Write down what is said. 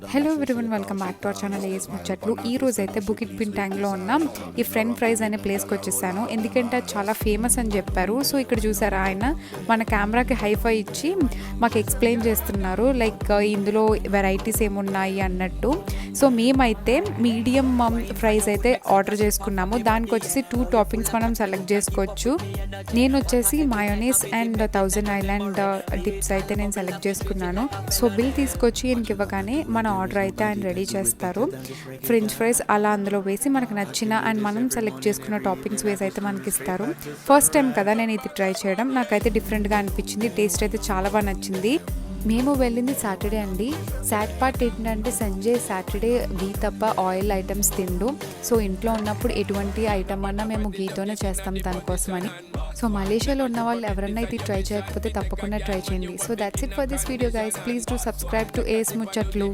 Hello everyone, welcome back to our channel A S Muchatlu. ఈ రోజు అయితే బుకిట్ పింటాంగ్లో ఉన్న ఈ ఫ్రెండ్ ఫ్రైజ్ అనే ప్లేస్కి వచ్చేసాను. ఎందుకంటే అది చాలా ఫేమస్ అని చెప్పారు. సో ఇక్కడ చూసారా, ఆయన మన కెమెరాకి హైఫై ఇచ్చి మాకు ఎక్స్ప్లెయిన్ చేస్తున్నారు, లైక్ ఇందులో వెరైటీస్ ఏమున్నాయి అన్నట్టు. సో మేమైతే మీడియం ఫ్రైస్ అయితే ఆర్డర్ చేసుకున్నాము. దానికి వచ్చేసి 2 టాపింగ్స్ మనం సెలెక్ట్ చేసుకోవచ్చు. నేను వచ్చేసి మయోనీస్ అండ్ 1000 ఐలాండ్ డిప్స్ అయితే నేను సెలెక్ట్ చేసుకున్నాను. సో బిల్ తీసుకొచ్చి ఈయనకి ఇవ్వగానే మన ఆర్డర్ అయితే ఆయన రెడీ చేస్తారు. ఫ్రెంచ్ ఫ్రైస్ అలా అందులో వేసి మనకు నచ్చిన అండ్ మనం సెలెక్ట్ చేసుకున్న టాపింగ్స్ వేసి అయితే మనకి ఇస్తారు. ఫస్ట్ టైం కదా నేను ఇది ట్రై చేయడం, నాకైతే డిఫరెంట్గా అనిపించింది. టేస్ట్ అయితే చాలా బాగా నచ్చింది. మేము వెళ్ళింది సాటర్డే అండి. సాడ్ పార్ట్ ఏంటంటే సంజయ్ సాటర్డే గీ తప్ప ఆయిల్ ఐటమ్స్ తిండు. సో ఇంట్లో ఉన్నప్పుడు ఎటువంటి ఐటమ్ అన్నా మేము గీతోనే చేస్తాం తన కోసమని. సో మలేషియాలో ఉన్న వాళ్ళు ఎవరన్నా ఇది ట్రై చేయకపోతే తప్పకుండా ట్రై చేయండి. So that's it for this video guys. Please do subscribe to A S ముచ్చట్లు.